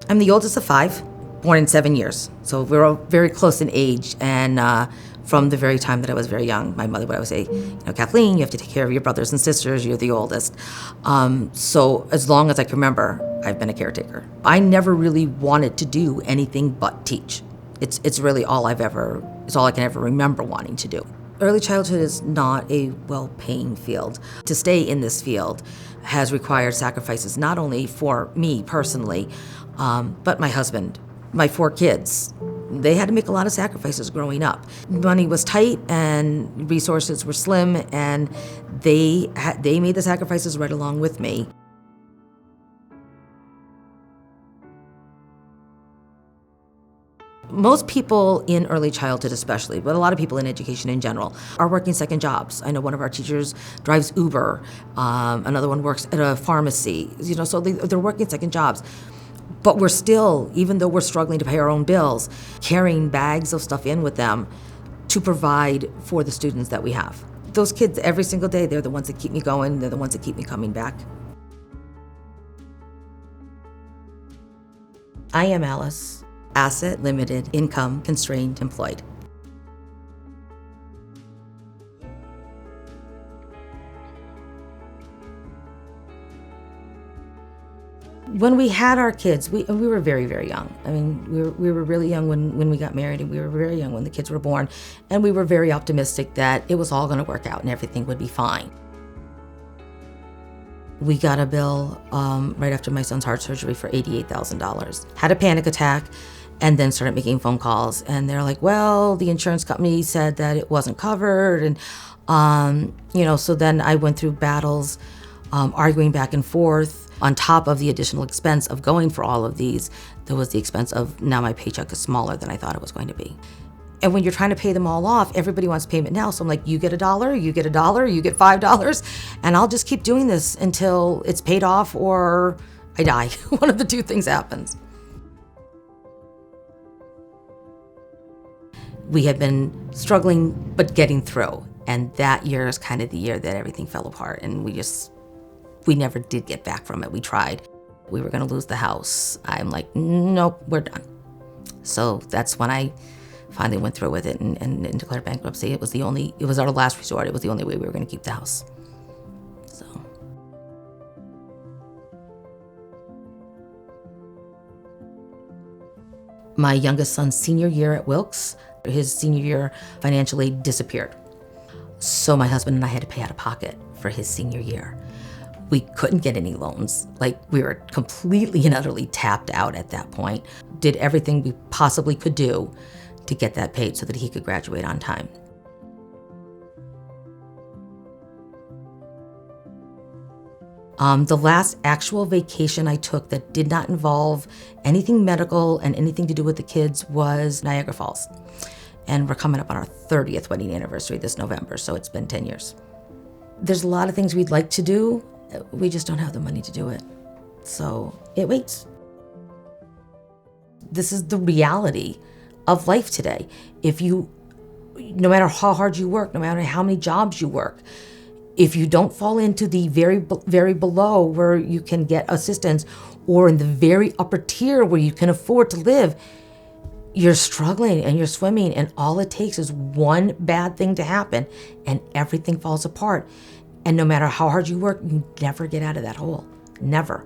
I'm the oldest of five, born in 7 years. So we're all very close in age. And from the very time that I was very young, my mother would always say, Kathleen, you have to take care of your brothers and sisters. You're the oldest. So as long as I can remember, I've been a caretaker. I never really wanted to do anything but teach. It's really it's all I can ever remember wanting to do. Early childhood is not a well-paying field. To stay in this field has required sacrifices, not only for me personally, but my husband, my 4 kids. They had to make a lot of sacrifices growing up. Money was tight and resources were slim, and they made the sacrifices right along with me. Most people in early childhood especially, but a lot of people in education in general, are working second jobs. I know one of our teachers drives Uber, another one works at a pharmacy, so they're working second jobs. But we're still, even though we're struggling to pay our own bills, carrying bags of stuff in with them to provide for the students that we have. Those kids, every single day, they're the ones that keep me going, they're the ones that keep me coming back. I am Alice. Asset, limited, income, constrained, employed. When we had our kids, we were very, very young. I mean, we were really young when we got married, and we were very young when the kids were born. And we were very optimistic that it was all going to work out and everything would be fine. We got a bill right after my son's heart surgery for $88,000. Had a panic attack, and then started making phone calls. And they're like, well, the insurance company said that it wasn't covered. And, so then I went through battles, arguing back and forth. On top of the additional expense of going for all of these, there was the expense of now my paycheck is smaller than I thought it was going to be. And when you're trying to pay them all off, everybody wants payment now. So I'm like, you get $1, you get $1, you get $5, and I'll just keep doing this until it's paid off or I die. One of the two things happens. We had been struggling, but getting through. And that year is kind of the year that everything fell apart, and we never did get back from it. We tried. We were gonna lose the house. I'm like, nope, we're done. So that's when I finally went through with it and declared bankruptcy. It was our last resort. It was the only way we were gonna keep the house. So. My youngest son's senior year at Wilkes, his senior year financial aid disappeared. So my husband and I had to pay out of pocket for his senior year. We couldn't get any loans. We were completely and utterly tapped out at that point. Did everything we possibly could do to get that paid so that he could graduate on time. The last actual vacation I took that did not involve anything medical and anything to do with the kids was Niagara Falls. And we're coming up on our 30th wedding anniversary this November, so it's been 10 years. There's a lot of things we'd like to do. We just don't have the money to do it. So it waits. This is the reality of life today. No matter how hard you work, no matter how many jobs you work, if you don't fall into the very, very below where you can get assistance, or in the very upper tier where you can afford to live, you're struggling and you're swimming, and all it takes is one bad thing to happen and everything falls apart. And no matter how hard you work, you never get out of that hole. Never.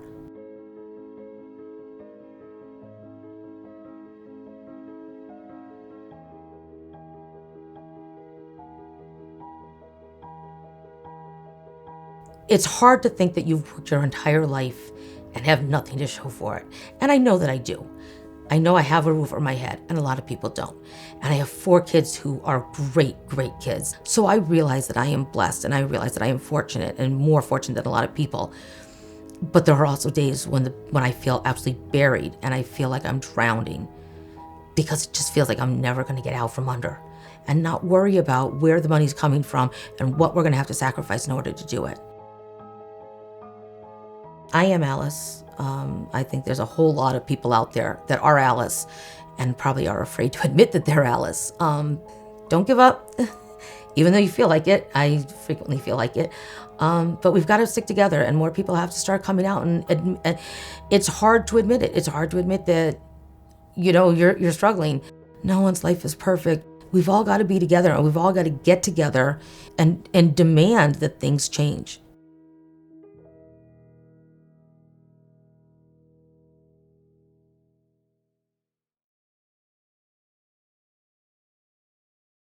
It's hard to think that you've worked your entire life and have nothing to show for it. And I know that I do. I know I have a roof over my head, and a lot of people don't. And I have 4 kids who are great, great kids. So I realize that I am blessed, and I realize that I am fortunate, and more fortunate than a lot of people. But there are also days when I feel absolutely buried, and I feel like I'm drowning, because it just feels like I'm never gonna get out from under, and not worry about where the money's coming from and what we're gonna have to sacrifice in order to do it. I am Alice. I think there's a whole lot of people out there that are Alice and probably are afraid to admit that they're Alice. Don't give up. even though you feel like it. I frequently feel like it. But we've got to stick together, and more people have to start coming out. And it's hard to admit it. It's hard to admit that, you're struggling. No one's life is perfect. We've all got to be together, and we've all got to get together and demand that things change.